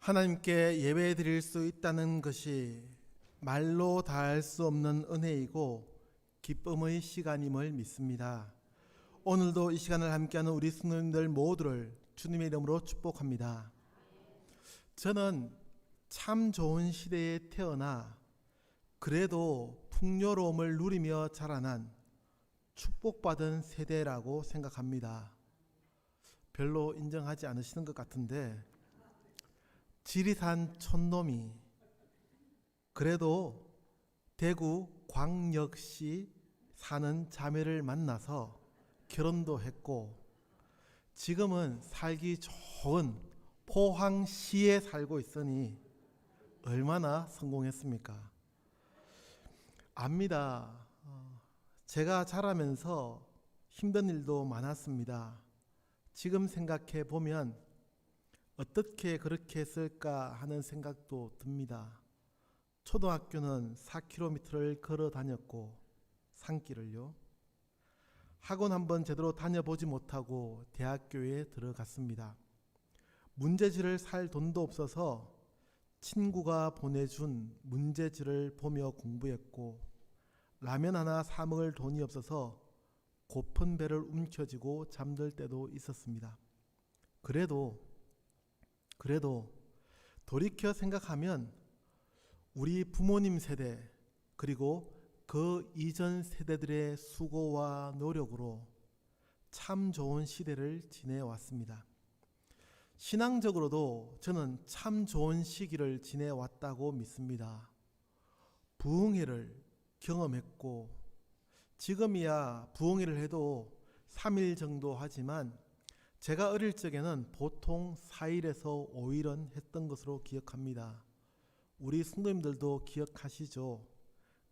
하나님께 예배 드릴 수 있다는 것이 말로 다할 수 없는 은혜이고 기쁨의 시간임을 믿습니다. 오늘도 이 시간을 함께하는 우리 성도님들 모두를 주님의 이름으로 축복합니다. 저는 참 좋은 시대에 태어나 그래도 풍요로움을 누리며 자라난 축복받은 세대라고 생각합니다. 별로 인정하지 않으시는 것 같은데 지리산 촌놈이 그래도 대구 광역시 사는 자매를 만나서 결혼도 했고 지금은 살기 좋은 포항시에 살고 있으니 얼마나 성공했습니까? 압니다. 제가 자라면서 힘든 일도 많았습니다. 지금 생각해 보면 어떻게 그렇게 했을까 하는 생각도 듭니다. 초등학교는 4km를 걸어 다녔고 산길을요. 학원 한번 제대로 다녀보지 못하고 대학교에 들어갔습니다. 문제지를 살 돈도 없어서 친구가 보내준 문제지를 보며 공부했고 라면 하나 사 먹을 돈이 없어서 고픈 배를 움켜쥐고 잠들 때도 있었습니다. 그래도 돌이켜 생각하면 우리 부모님 세대 그리고 그 이전 세대들의 수고와 노력으로 참 좋은 시대를 지내왔습니다. 신앙적으로도 저는 참 좋은 시기를 지내왔다고 믿습니다. 부흥회를 경험했고 지금이야 부흥회를 해도 3일 정도 하지만 제가 어릴 적에는 보통 4일에서 5일은 했던 것으로 기억합니다. 우리 성도님들도 기억하시죠?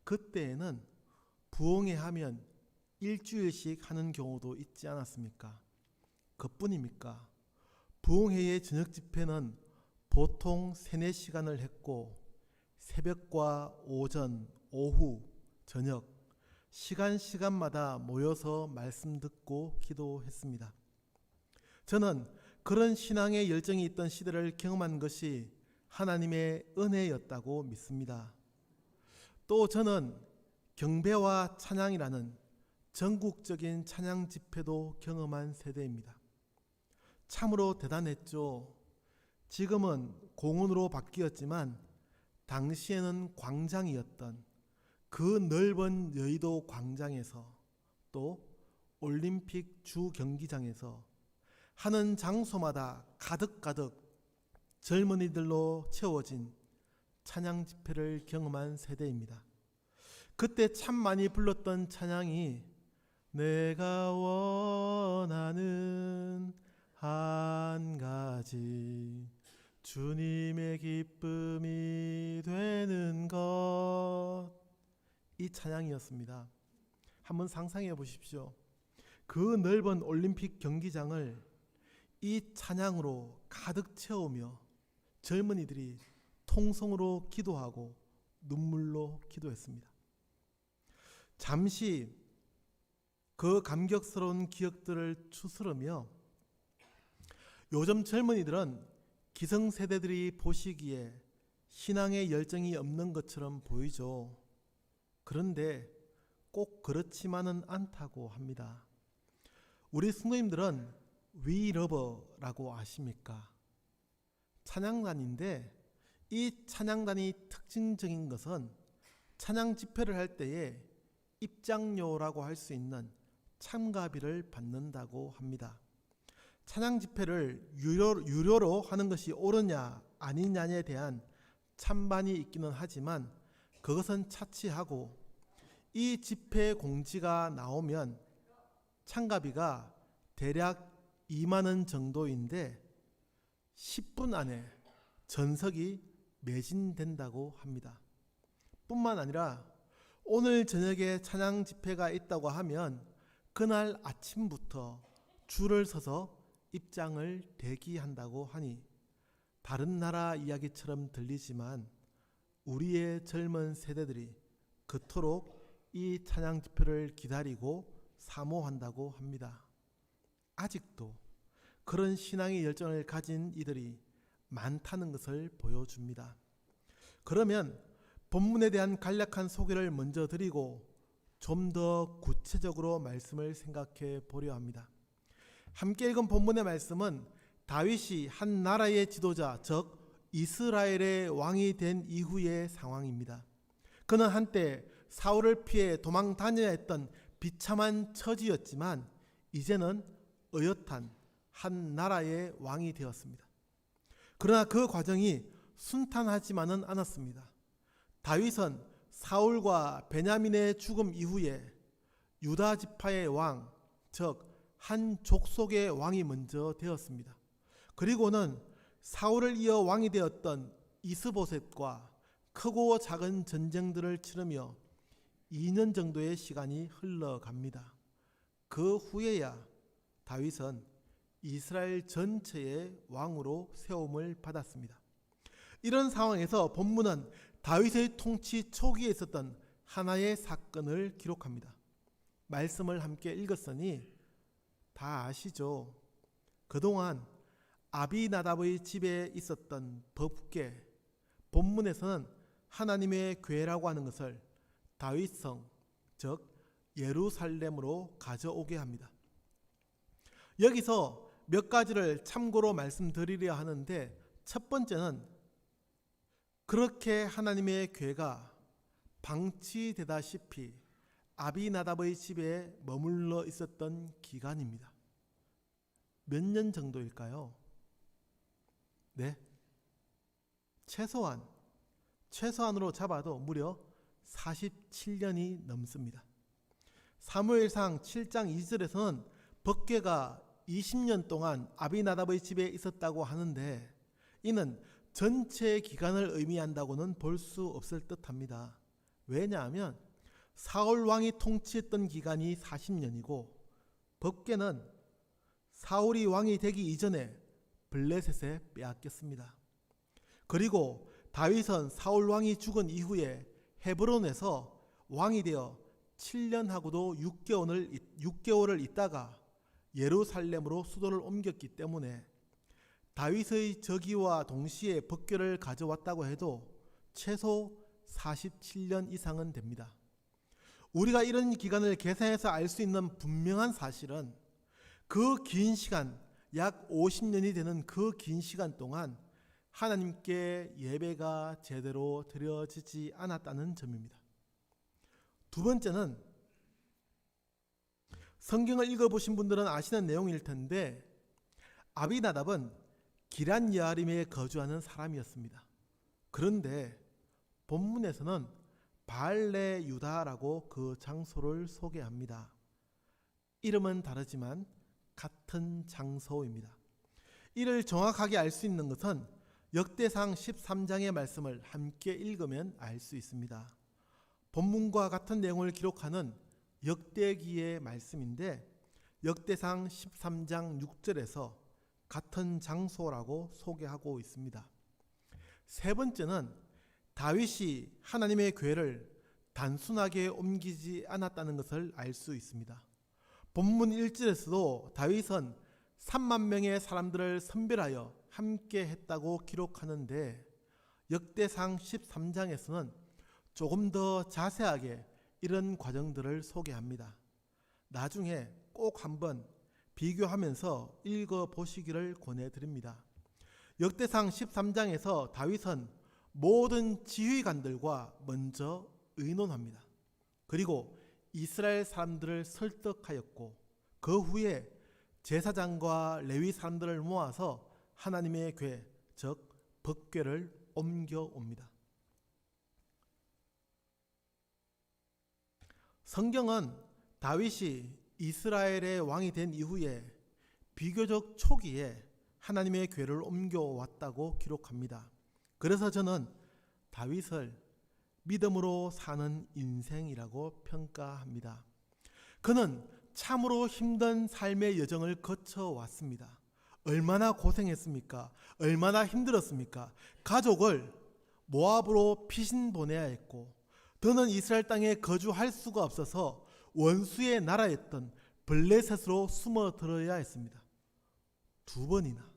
그때에는 부흥회 하면 일주일씩 하는 경우도 있지 않았습니까? 그뿐입니까? 부흥회의 저녁 집회는 보통 3-4시간을 했고 새벽과 오전, 오후, 저녁 시간마다 모여서 말씀 듣고 기도했습니다. 저는 그런 신앙의 열정이 있던 시대를 경험한 것이 하나님의 은혜였다고 믿습니다. 또 저는 경배와 찬양이라는 전국적인 찬양 집회도 경험한 세대입니다. 참으로 대단했죠. 지금은 공원으로 바뀌었지만 당시에는 광장이었던 그 넓은 여의도 광장에서 또 올림픽 주 경기장에서 하는 장소마다 가득가득 젊은이들로 채워진 찬양 집회를 경험한 세대입니다. 그때 참 많이 불렀던 찬양이 내가 원하는 한 가지 주님의 기쁨이 되는 것, 이 찬양이었습니다. 한번 상상해 보십시오. 그 넓은 올림픽 경기장을 이 찬양으로 가득 채우며 젊은이들이 통성으로 기도하고 눈물로 기도했습니다. 잠시 그 감격스러운 기억들을 추스르며 요즘 젊은이들은 기성세대들이 보시기에 신앙의 열정이 없는 것처럼 보이죠. 그런데 꼭 그렇지만은 않다고 합니다. 우리 성도님들은 위러버라고 아십니까? 찬양단인데 이 찬양단이 특징적인 것은 찬양 집회를 할 때에 입장료라고 할 수 있는 참가비를 받는다고 합니다. 찬양 집회를 유료로 하는 것이 옳으냐 아니냐에 대한 찬반이 있기는 하지만 그것은 차치하고 이 집회 공지가 나오면 참가비가 대략 2만 원 정도인데 10분 안에 전석이 매진된다고 합니다. 뿐만 아니라 오늘 저녁에 찬양 집회가 있다고 하면 그날 아침부터 줄을 서서 입장을 대기한다고 하니 다른 나라 이야기처럼 들리지만 우리의 젊은 세대들이 그토록 이 찬양 집회를 기다리고 사모한다고 합니다. 아직도 그런 신앙의 열정을 가진 이들이 많다는 것을 보여줍니다. 그러면 본문에 대한 간략한 소개를 먼저 드리고 좀 더 구체적으로 말씀을 생각해 보려 합니다. 함께 읽은 본문의 말씀은 다윗이 한 나라의 지도자, 즉 이스라엘의 왕이 된 이후의 상황입니다. 그는 한때 사울을 피해 도망 다녀야 했던 비참한 처지였지만 이제는 어엿한 한 나라의 왕이 되었습니다. 그러나 그 과정이 순탄하지만은 않았습니다. 다윗은 사울과 베냐민의 죽음 이후에 유다 지파의 왕, 즉 한 족속의 왕이 먼저 되었습니다. 그리고는 사울을 이어 왕이 되었던 이스보셋과 크고 작은 전쟁들을 치르며 2년 정도의 시간이 흘러갑니다. 그 후에야 다윗은 이스라엘 전체의 왕으로 세움을 받았습니다. 이런 상황에서 본문은 다윗의 통치 초기에 있었던 하나의 사건을 기록합니다. 말씀을 함께 읽었으니 다 아시죠? 그동안 아비나답의 집에 있었던 법궤, 본문에서는 하나님의 궤라고 하는 것을 다윗성, 즉 예루살렘으로 가져오게 합니다. 여기서 몇 가지를 참고로 말씀드리려 하는데, 첫 번째는 그렇게 하나님의 궤가 방치되다시피 아비나답의 집에 머물러 있었던 기간입니다. 몇 년 정도일까요? 네, 최소한으로 잡아도 무려 47년이 넘습니다. 사무엘상 7장 2절에서는 법궤가 20년 동안 아비나답의 집에 있었다고 하는데 이는 전체 기간을 의미한다고는 볼 수 없을 듯합니다. 왜냐하면 사울 왕이 통치했던 기간이 40년이고 법궤는 사울이 왕이 되기 이전에 블레셋에 빼앗겼습니다. 그리고 다윗은 사울 왕이 죽은 이후에 헤브론에서 왕이 되어 7년하고도 6개월을 있다가 예루살렘으로 수도를 옮겼기 때문에 다윗의 저기와 동시에 법궤를 가져왔다고 해도 최소 47년 이상은 됩니다. 우리가 이런 기간을 계산해서 알 수 있는 분명한 사실은 그 긴 시간, 약 50년이 되는 그 긴 시간 동안 하나님께 예배가 제대로 드려지지 않았다는 점입니다. 두 번째는 성경을 읽어보신 분들은 아시는 내용일 텐데 아비나답은 기럇 여아림에 거주하는 사람이었습니다. 그런데 본문에서는 바알레 유다라고 그 장소를 소개합니다. 이름은 다르지만 같은 장소입니다. 이를 정확하게 알 수 있는 것은 역대상 13장의 말씀을 함께 읽으면 알 수 있습니다. 본문과 같은 내용을 기록하는 역대기의 말씀인데 역대상 13장 6절에서 같은 장소라고 소개하고 있습니다. 세 번째는 다윗이 하나님의 궤를 단순하게 옮기지 않았다는 것을 알 수 있습니다. 본문 1절에서도 다윗은 3만 명의 사람들을 선별하여 함께 했다고 기록하는데 역대상 13장에서는 조금 더 자세하게 이런 과정들을 소개합니다. 나중에 꼭 한번 비교하면서 읽어보시기를 권해드립니다. 역대상 13장에서 다윗은 모든 지휘관들과 먼저 의논합니다. 그리고 이스라엘 사람들을 설득하였고 그 후에 제사장과 레위 사람들을 모아서 하나님의 궤, 즉 법궤를 옮겨옵니다. 성경은 다윗이 이스라엘의 왕이 된 이후에 비교적 초기에 하나님의 궤를 옮겨왔다고 기록합니다. 그래서 저는 다윗을 믿음으로 사는 인생이라고 평가합니다. 그는 참으로 힘든 삶의 여정을 거쳐왔습니다. 얼마나 고생했습니까? 얼마나 힘들었습니까? 가족을 모압으로 피신 보내야 했고 더는 이스라엘 땅에 거주할 수가 없어서 원수의 나라였던 블레셋으로 숨어 들어야 했습니다. 2번이나.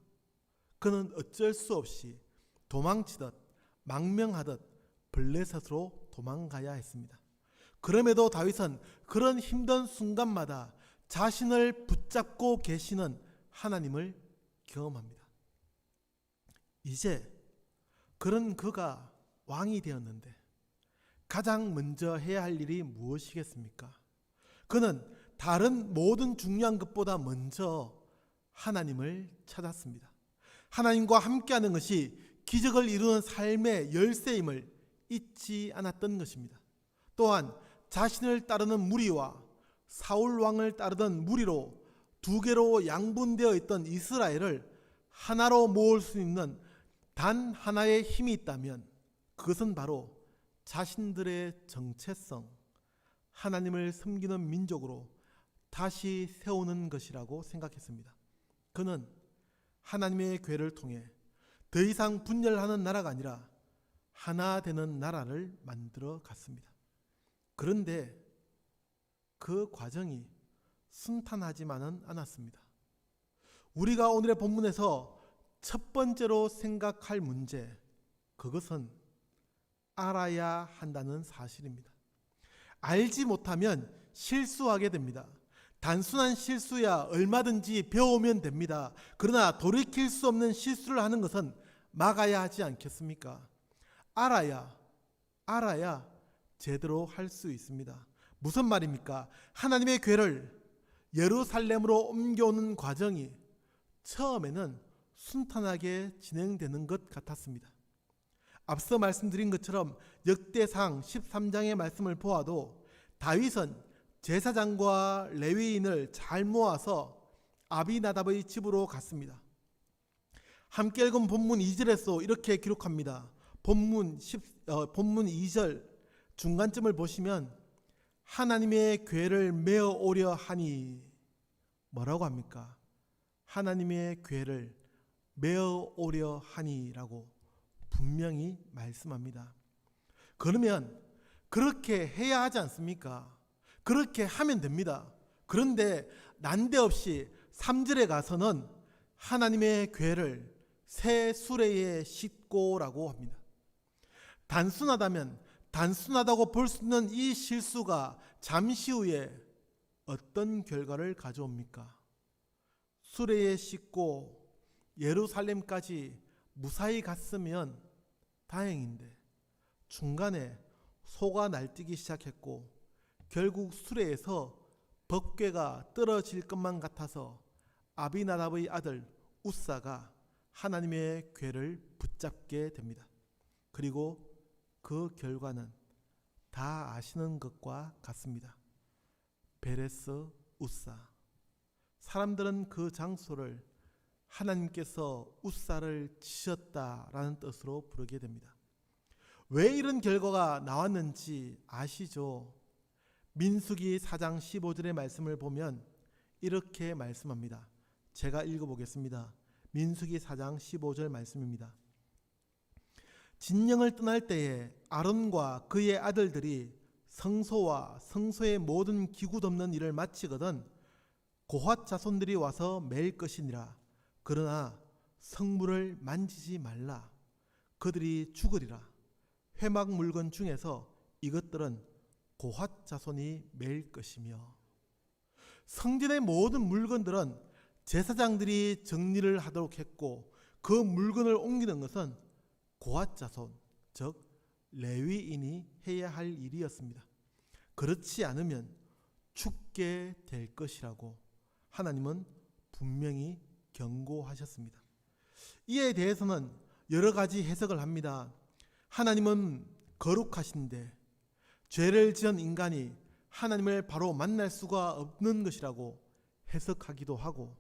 그는 어쩔 수 없이 도망치듯 망명하듯 블레셋으로 도망가야 했습니다. 그럼에도 다윗은 그런 힘든 순간마다 자신을 붙잡고 계시는 하나님을 경험합니다. 이제 그런 그가 왕이 되었는데 가장 먼저 해야 할 일이 무엇이겠습니까? 그는 다른 모든 중요한 것보다 먼저 하나님을 찾았습니다. 하나님과 함께하는 것이 기적을 이루는 삶의 열쇠임을 잊지 않았던 것입니다. 또한 자신을 따르는 무리와 사울 왕을 따르던 무리로 두 개로 양분되어 있던 이스라엘을 하나로 모을 수 있는 단 하나의 힘이 있다면 그것은 바로 자신들의 정체성, 하나님을 섬기는 민족으로 다시 세우는 것이라고 생각했습니다. 그는 하나님의 궤를 통해 더 이상 분열하는 나라가 아니라 하나 되는 나라를 만들어 갔습니다. 그런데 그 과정이 순탄하지만은 않았습니다. 우리가 오늘의 본문에서 첫 번째로 생각할 문제, 그것은 알아야 한다는 사실입니다. 알지 못하면 실수하게 됩니다. 단순한 실수야 얼마든지 배우면 됩니다. 그러나 돌이킬 수 없는 실수를 하는 것은 막아야 하지 않겠습니까? 알아야 제대로 할 수 있습니다. 무슨 말입니까? 하나님의 궤를 예루살렘으로 옮겨오는 과정이 처음에는 순탄하게 진행되는 것 같았습니다. 앞서 말씀드린 것처럼 역대상 13장의 말씀을 보아도 다윗은 제사장과 레위인을 잘 모아서 아비나답의 집으로 갔습니다. 함께 읽은 본문 2절에서 이렇게 기록합니다. 본문 2절 중간쯤을 보시면 하나님의 궤를 메어 오려 하니, 뭐라고 합니까? 하나님의 궤를 메어 오려 하니라고 분명히 말씀합니다. 그러면 그렇게 해야 하지 않습니까? 그렇게 하면 됩니다. 그런데 난데없이 3절에 가서는 하나님의 궤를 새 수레에 싣고라고 합니다. 단순하다고 볼 수 있는 이 실수가 잠시 후에 어떤 결과를 가져옵니까? 수레에 싣고 예루살렘까지 무사히 갔으면 다행인데 중간에 소가 날뛰기 시작했고 결국 수레에서 법궤가 떨어질 것만 같아서 아비나답의 아들 우사가 하나님의 궤를 붙잡게 됩니다. 그리고 그 결과는 다 아시는 것과 같습니다. 베레스 우사. 사람들은 그 장소를 하나님께서 우사를 치셨다라는 뜻으로 부르게 됩니다. 왜 이런 결과가 나왔는지 아시죠? 민수기 4장 15절의 말씀을 보면 이렇게 말씀합니다. 제가 읽어보겠습니다. 민수기 4장 15절 말씀입니다. 진영을 떠날 때에 아론과 그의 아들들이 성소와 성소의 모든 기구 덮는 일을 마치거든 고핫 자손들이 와서 매일 것이니라. 그러나 성물을 만지지 말라. 그들이 죽으리라. 회막 물건 중에서 이것들은 고핫 자손이 매일 것이며, 성전의 모든 물건들은 제사장들이 정리를 하도록 했고 그 물건을 옮기는 것은 고핫 자손, 즉 레위인이 해야 할 일이었습니다. 그렇지 않으면 죽게 될 것이라고 하나님은 분명히 경고하셨습니다. 이에 대해서는 여러 가지 해석을 합니다. 하나님은 거룩하신데 죄를 지은 인간이 하나님을 바로 만날 수가 없는 것이라고 해석하기도 하고,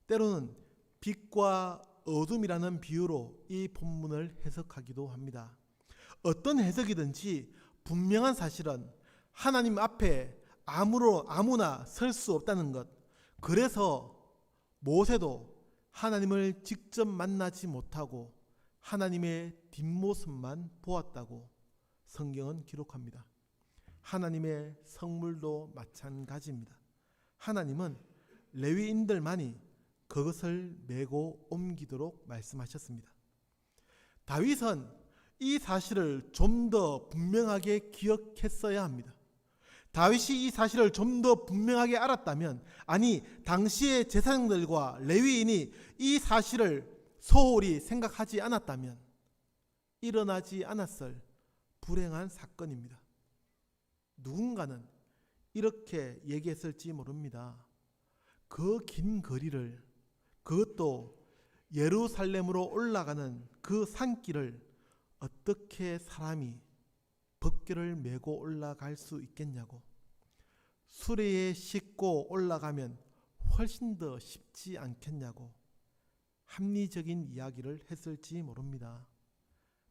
때로는 빛과 어둠이라는 비유로 이 본문을 해석하기도 합니다. 어떤 해석이든지 분명한 사실은 하나님 앞에 아무나 설 수 없다는 것. 그래서 모세도 하나님을 직접 만나지 못하고 하나님의 뒷모습만 보았다고 성경은 기록합니다. 하나님의 성물도 마찬가지입니다. 하나님은 레위인들만이 그것을 메고 옮기도록 말씀하셨습니다. 다윗은 이 사실을 좀 더 분명하게 기억했어야 합니다. 다윗이 이 사실을 좀 더 분명하게 알았다면, 아니 당시의 제사장들과 레위인이 이 사실을 소홀히 생각하지 않았다면 일어나지 않았을 불행한 사건입니다. 누군가는 이렇게 얘기했을지 모릅니다. 그 긴 거리를, 그것도 예루살렘으로 올라가는 그 산길을 어떻게 사람이 벗개를 메고 올라갈 수 있겠냐고. 수레에 싣고 올라가면 훨씬 더 쉽지 않겠냐고 합리적인 이야기를 했을지 모릅니다.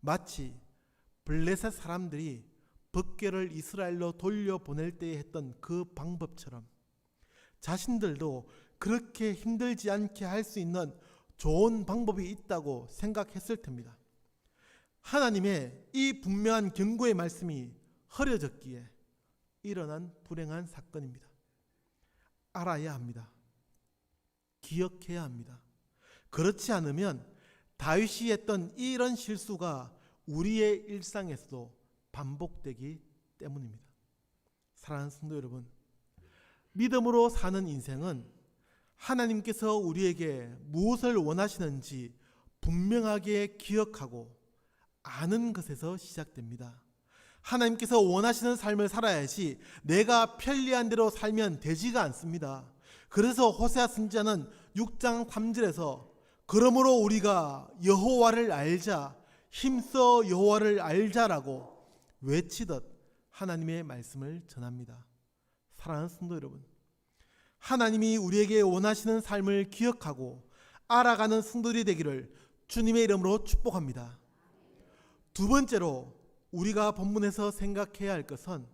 마치 블레셋 사람들이 벗개를 이스라엘로 돌려보낼 때에 했던 그 방법처럼 자신들도 그렇게 힘들지 않게 할 수 있는 좋은 방법이 있다고 생각했을 텐입니다. 하나님의 이 분명한 경고의 말씀이 흐려졌기에 일어난 불행한 사건입니다. 알아야 합니다. 기억해야 합니다. 그렇지 않으면 다윗이 했던 이런 실수가 우리의 일상에서도 반복되기 때문입니다. 사랑하는 성도 여러분, 믿음으로 사는 인생은 하나님께서 우리에게 무엇을 원하시는지 분명하게 기억하고 아는 것에서 시작됩니다. 하나님께서 원하시는 삶을 살아야지 내가 편리한 대로 살면 되지가 않습니다. 그래서 호세아 선지자는 6장 3절에서 그러므로 우리가 여호와를 알자, 힘써 여호와를 알자라고 외치듯 하나님의 말씀을 전합니다. 사랑하는 성도 여러분, 하나님이 우리에게 원하시는 삶을 기억하고 알아가는 성도들이 되기를 주님의 이름으로 축복합니다. 두 번째로 우리가 본문에서 생각해야 할 것은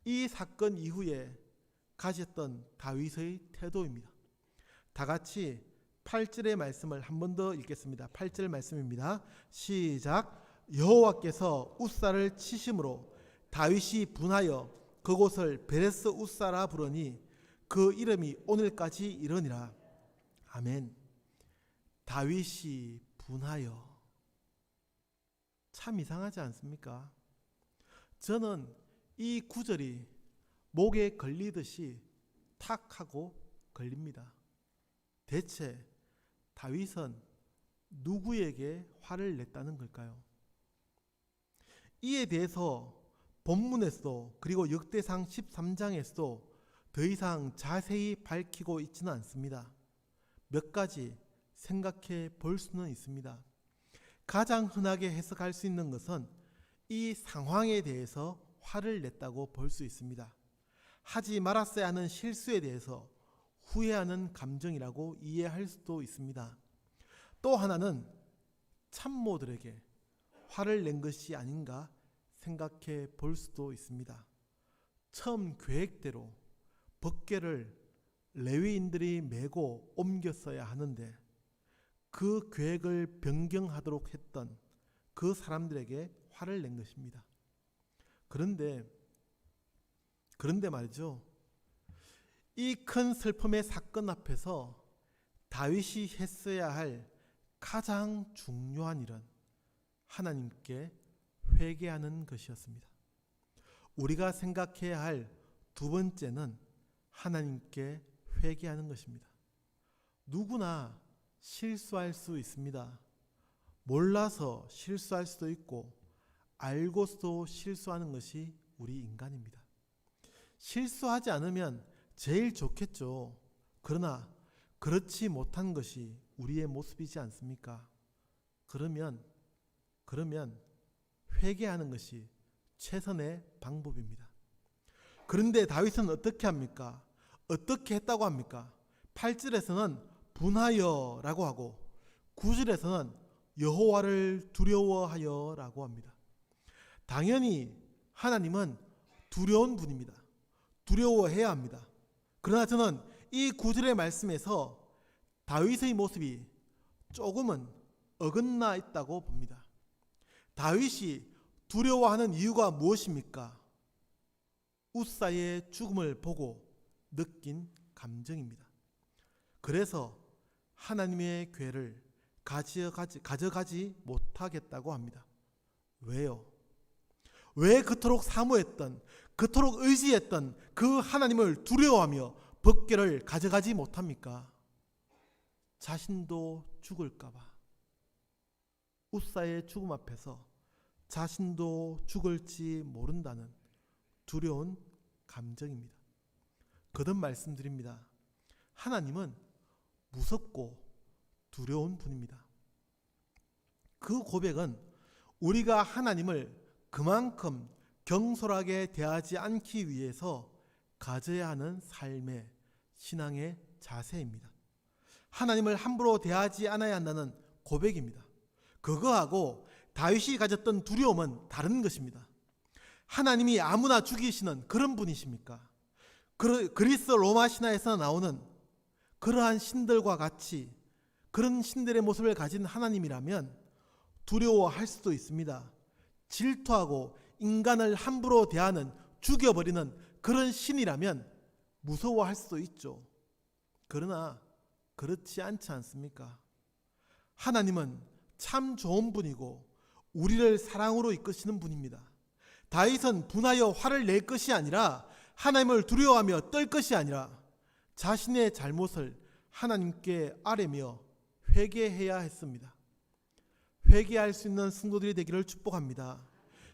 이 사건 이후에 가졌던 다윗의 태도입니다. 다 같이 8절의 말씀을 한 번 더 읽겠습니다. 8절 말씀입니다. 시작. 여호와께서 웃사를 치심으로 다윗이 분하여 그곳을 베레스 웃사라 부르니 그 이름이 오늘까지 이르니라. 아멘. 다윗이 분하여. 참 이상하지 않습니까? 저는 이 구절이 목에 걸리듯이 탁 하고 걸립니다. 대체 다윗은 누구에게 화를 냈다는 걸까요? 이에 대해서 본문에서도 그리고 역대상 13장에서도 더 이상 자세히 밝히고 있지는 않습니다. 몇 가지 생각해 볼 수는 있습니다. 가장 흔하게 해석할 수 있는 것은 이 상황에 대해서 화를 냈다고 볼 수 있습니다. 하지 말았어야 하는 실수에 대해서 후회하는 감정이라고 이해할 수도 있습니다. 또 하나는 참모들에게 화를 낸 것이 아닌가 생각해 볼 수도 있습니다. 처음 계획대로 벗개를 레위인들이 메고 옮겼어야 하는데 그 계획을 변경하도록 했던 그 사람들에게 화를 낸 것입니다. 그런데 말이죠. 이 큰 슬픔의 사건 앞에서 다윗이 했어야 할 가장 중요한 일은 하나님께 회개하는 것이었습니다. 우리가 생각해야 할 두 번째는 하나님께 회개하는 것입니다. 누구나 실수할 수 있습니다. 몰라서 실수할 수도 있고 알고서도 실수하는 것이 우리 인간입니다. 실수하지 않으면 제일 좋겠죠. 그러나 그렇지 못한 것이 우리의 모습이지 않습니까? 그러면 회개하는 것이 최선의 방법입니다. 그런데 다윗은 어떻게 합니까? 어떻게 했다고 합니까? 8절에서는 분하여 라고 하고 9절에서는 여호와를 두려워하여 라고 합니다. 당연히 하나님은 두려운 분입니다. 두려워해야 합니다. 그러나 저는 이 9절의 말씀에서 다윗의 모습이 조금은 어긋나 있다고 봅니다. 다윗이 두려워하는 이유가 무엇입니까? 웃사의 죽음을 보고 느낀 감정입니다. 그래서 하나님의 궤를 가져가지 못하겠다고 합니다. 왜요? 왜 그토록 사모했던, 그토록 의지했던 그 하나님을 두려워하며 법궤를 가져가지 못합니까? 자신도 죽을까봐. 웃사의 죽음 앞에서 자신도 죽을지 모른다는 두려운 감정입니다. 거듭 말씀드립니다. 하나님은 무섭고 두려운 분입니다. 그 고백은 우리가 하나님을 그만큼 경솔하게 대하지 않기 위해서 가져야 하는 삶의 신앙의 자세입니다. 하나님을 함부로 대하지 않아야 한다는 고백입니다. 그거하고 다윗이 가졌던 두려움은 다른 것입니다. 하나님이 아무나 죽이시는 그런 분이십니까? 그리스 로마 신화에서 나오는 그러한 신들과 같이 그런 신들의 모습을 가진 하나님이라면 두려워할 수도 있습니다. 질투하고 인간을 함부로 대하는, 죽여버리는 그런 신이라면 무서워할 수도 있죠. 그러나 그렇지 않지 않습니까? 하나님은 참 좋은 분이고 우리를 사랑으로 이끄시는 분입니다. 다윗은 분하여 화를 낼 것이 아니라, 하나님을 두려워하며 떨 것이 아니라 자신의 잘못을 하나님께 아뢰며 회개해야 했습니다. 회개할 수 있는 성도들이 되기를 축복합니다.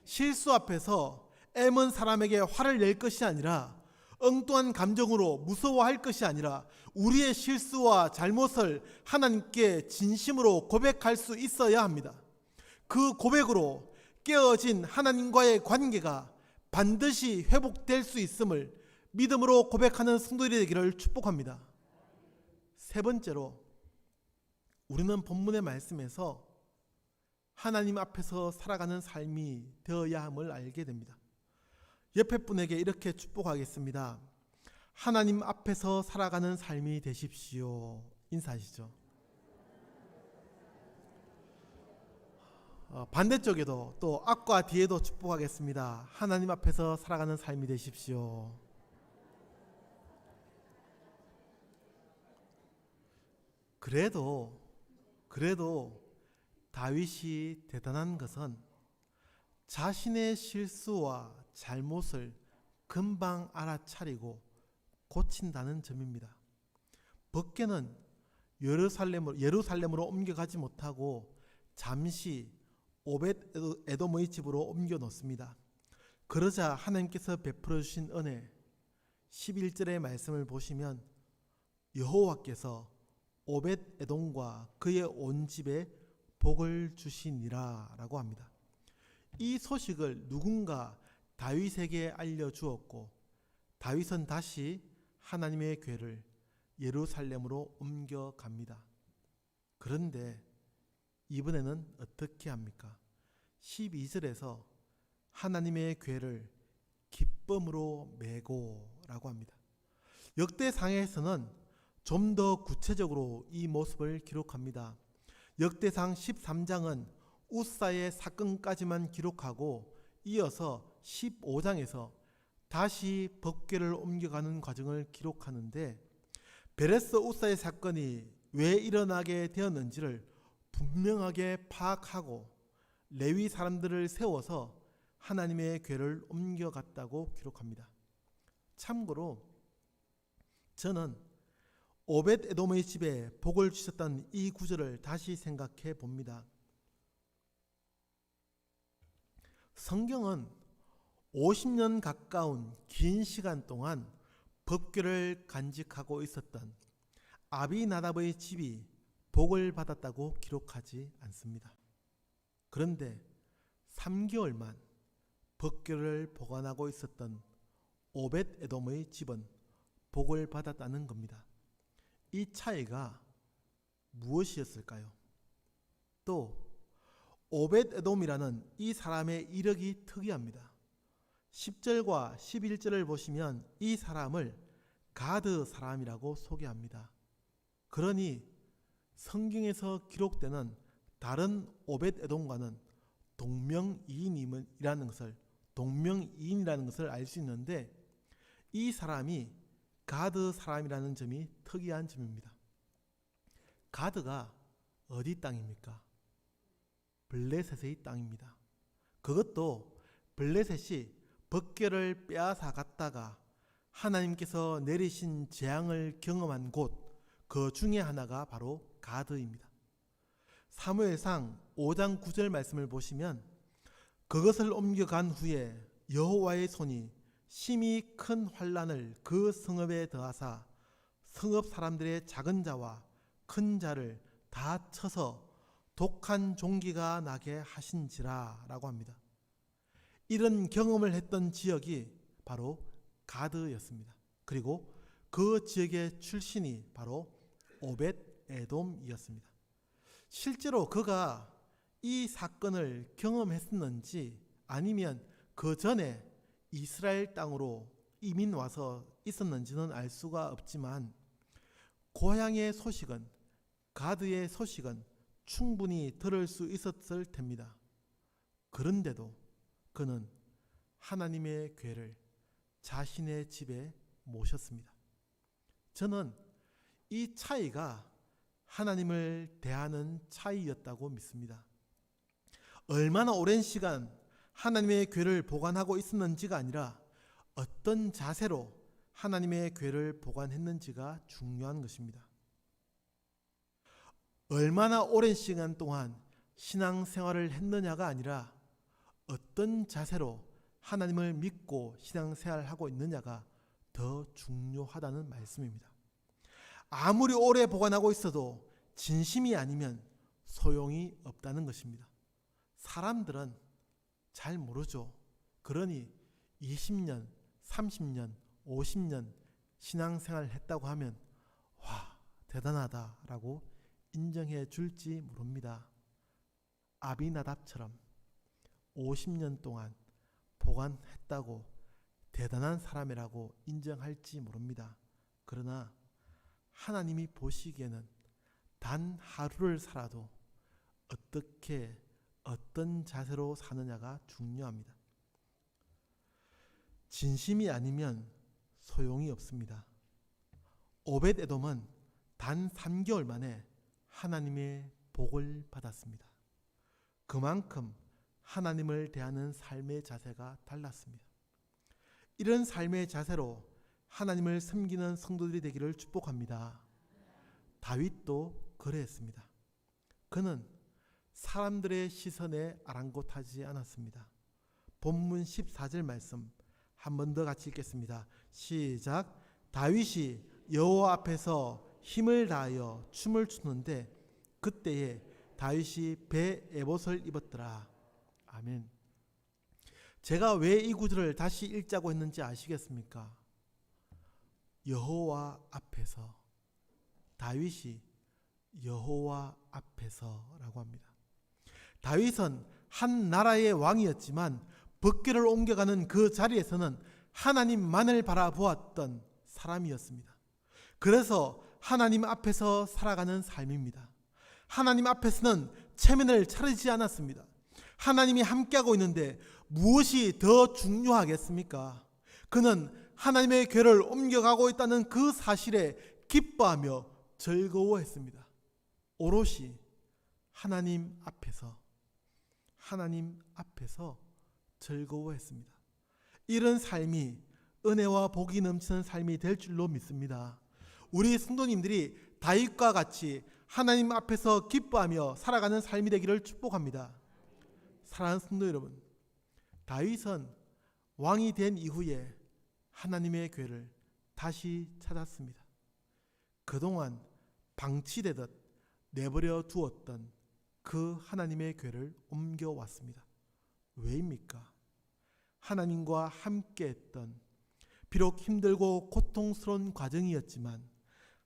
실수 앞에서 애먼 사람에게 화를 낼 것이 아니라, 엉뚱한 감정으로 무서워할 것이 아니라 우리의 실수와 잘못을 하나님께 진심으로 고백할 수 있어야 합니다. 그 고백으로 깨어진 하나님과의 관계가 반드시 회복될 수 있음을 믿음으로 고백하는 성도들이 되기를 축복합니다. 세 번째로, 우리는 본문의 말씀에서 하나님 앞에서 살아가는 삶이 되어야 함을 알게 됩니다. 옆에 분에게 이렇게 축복하겠습니다. 하나님 앞에서 살아가는 삶이 되십시오. 인사하시죠. 반대쪽에도 또 앞과 뒤에도 축복하겠습니다. 하나님 앞에서 살아가는 삶이 되십시오. 그래도 다윗이 대단한 것은 자신의 실수와 잘못을 금방 알아차리고 고친다는 점입니다. 법궤는 예루살렘으로 옮겨가지 못하고 잠시 오벳 에돔의 집으로 옮겨 놓습니다. 그러자 하나님께서 베풀어 주신 은혜, 11절의 말씀을 보시면 여호와께서 오벳 에돔과 그의 온 집에 복을 주시니라 라고 합니다. 이 소식을 누군가 다윗에게 알려주었고, 다윗은 다시 하나님의 궤를 예루살렘으로 옮겨갑니다. 그런데 이번에는 어떻게 합니까? 12절에서 하나님의 궤를 기쁨으로 메고 라고 합니다. 역대상에서는 좀 더 구체적으로 이 모습을 기록합니다. 역대상 13장은 웃사의 사건까지만 기록하고, 이어서 15장에서 다시 법궤를 옮겨가는 과정을 기록하는데, 베레스 웃사의 사건이 왜 일어나게 되었는지를 분명하게 파악하고 레위 사람들을 세워서 하나님의 궤를 옮겨갔다고 기록합니다. 참고로 저는 오벳 에돔의 집에 복을 주셨던 이 구절을 다시 생각해 봅니다. 성경은 50년 가까운 긴 시간 동안 법궤를 간직하고 있었던 아비나답의 집이 복을 받았다고 기록하지 않습니다. 그런데 3개월만 법궤를 보관하고 있었던 오벳 에돔의 집은 복을 받았다는 겁니다. 이 차이가 무엇이었을까요? 또 오벳 에돔이라는 이 사람의 이력이 특이합니다. 10절과 11절을 보시면 이 사람을 가드 사람이라고 소개합니다. 그러니 성경에서 기록되는 다른 오벳 에돔과는 동명이인이라는 것을 알 수 있는데, 이 사람이 가드 사람이라는 점이 특이한 점입니다. 가드가 어디 땅입니까? 블레셋의 땅입니다. 그것도 블레셋이 법궤를 빼앗아 갔다가 하나님께서 내리신 재앙을 경험한 곳, 그 중에 하나가 바로 가드입니다. 사무엘상 5장 9절 말씀을 보시면 그것을 옮겨간 후에 여호와의 손이 심히 큰 환난을 그 성읍에 더하사 성읍 사람들의 작은 자와 큰 자를 다 쳐서 독한 종기가 나게 하신지라 라고 합니다. 이런 경험을 했던 지역이 바로 가드였습니다. 그리고 그 지역의 출신이 바로 오벳 에돔이었습니다. 실제로 그가 이 사건을 경험했었는지 아니면 그 전에 이스라엘 땅으로 이민 와서 있었는지는 알 수가 없지만 고향의 소식은, 가드의 소식은 충분히 들을 수 있었을 텐입니다. 그런데도 그는 하나님의 궤를 자신의 집에 모셨습니다. 저는 이 차이가 하나님을 대하는 차이였다고 믿습니다. 얼마나 오랜 시간 하나님의 궤를 보관하고 있었는지가 아니라 어떤 자세로 하나님의 궤를 보관했는지가 중요한 것입니다. 얼마나 오랜 시간 동안 신앙생활을 했느냐가 아니라 어떤 자세로 하나님을 믿고 신앙생활을 하고 있느냐가 더 중요하다는 말씀입니다. 아무리 오래 보관하고 있어도 진심이 아니면 소용이 없다는 것입니다. 사람들은 잘 모르죠. 그러니 20년, 30년, 50년 신앙생활을 했다고 하면 와, 대단하다라고 인정해 줄지 모릅니다. 아비나답처럼 50년 동안 보관했다고 대단한 사람이라고 인정할지 모릅니다. 그러나 하나님이 보시기에는 단 하루를 살아도 어떻게 어떤 자세로 사느냐가 중요합니다. 진심이 아니면 소용이 없습니다. 오벳 에돔은 단 3개월 만에 하나님의 복을 받았습니다. 그만큼 하나님을 대하는 삶의 자세가 달랐습니다. 이런 삶의 자세로 하나님을 섬기는 성도들이 되기를 축복합니다. 다윗도 그랬습니다. 그는 사람들의 시선에 아랑곳하지 않았습니다. 본문 14절 말씀 한 번 더 같이 읽겠습니다. 시작. 다윗이 여호와 앞에서 힘을 다하여 춤을 추는데 그때에 다윗이 배 에봇을 입었더라. 아멘. 제가 왜 이 구절을 다시 읽자고 했는지 아시겠습니까? 여호와 앞에서, 다윗이 여호와 앞에서라고 합니다. 다윗은 한 나라의 왕이었지만 법궤를 옮겨가는 그 자리에서는 하나님만을 바라보았던 사람이었습니다. 그래서 하나님 앞에서 살아가는 삶입니다. 하나님 앞에서는 체면을 차리지 않았습니다. 하나님이 함께하고 있는데 무엇이 더 중요하겠습니까? 그는 하나님의 궤를 옮겨가고 있다는 그 사실에 기뻐하며 즐거워했습니다. 오롯이 하나님 앞에서 즐거워했습니다. 이런 삶이 은혜와 복이 넘치는 삶이 될 줄로 믿습니다. 우리 성도님들이 다윗과 같이 하나님 앞에서 기뻐하며 살아가는 삶이 되기를 축복합니다. 사랑하는 성도 여러분, 다윗은 왕이 된 이후에 하나님의 궤를 다시 찾았습니다. 그동안 방치되듯 내버려 두었던 그 하나님의 궤를 옮겨왔습니다. 왜입니까? 하나님과 함께했던, 비록 힘들고 고통스러운 과정이었지만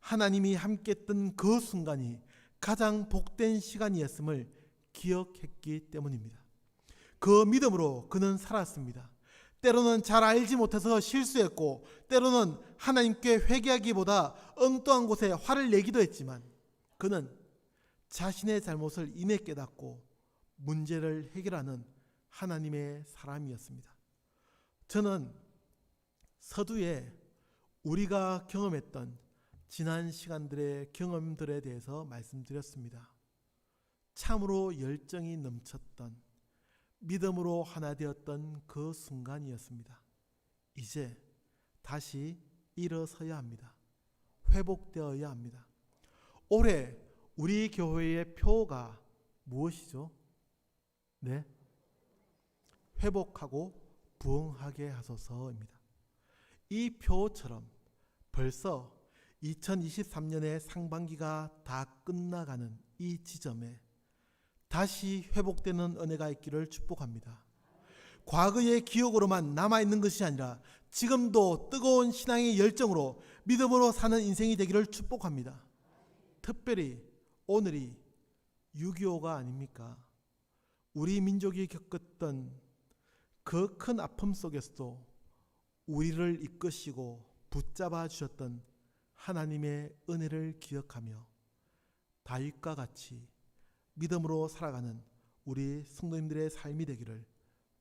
하나님이 함께했던 그 순간이 가장 복된 시간이었음을 기억했기 때문입니다. 그 믿음으로 그는 살았습니다. 때로는 잘 알지 못해서 실수했고 때로는 하나님께 회개하기보다 엉뚱한 곳에 화를 내기도 했지만 그는 자신의 잘못을 이내 깨닫고 문제를 해결하는 하나님의 사람이었습니다. 저는 서두에 우리가 경험했던 지난 시간들의 경험들에 대해서 말씀드렸습니다. 참으로 열정이 넘쳤던, 믿음으로 하나 되었던 그 순간이었습니다. 이제 다시 일어서야 합니다. 회복되어야 합니다. 올해 우리 교회의 표가 무엇이죠? 네, 회복하고 부흥하게 하소서입니다. 이 표처럼 벌써 2023년의 상반기가 다 끝나가는 이 지점에 다시 회복되는 은혜가 있기를 축복합니다. 과거의 기억으로만 남아있는 것이 아니라 지금도 뜨거운 신앙의 열정으로 믿음으로 사는 인생이 되기를 축복합니다. 특별히 오늘이 6.25가 아닙니까? 우리 민족이 겪었던 그 큰 아픔 속에서도 우리를 이끄시고 붙잡아 주셨던 하나님의 은혜를 기억하며 다윗과 같이 믿음으로 살아가는 우리 성도님들의 삶이 되기를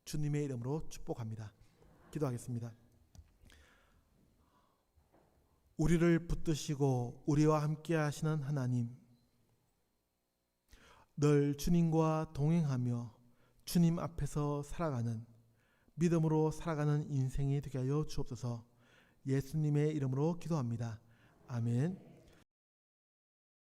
주님의 이름으로 축복합니다. 기도하겠습니다. 우리를 붙드시고 우리와 함께 하시는 하나님, 늘 주님과 동행하며 주님 앞에서 살아가는, 믿음으로 살아가는 인생이 되게 하여 주옵소서. 예수님의 이름으로 기도합니다. 아멘.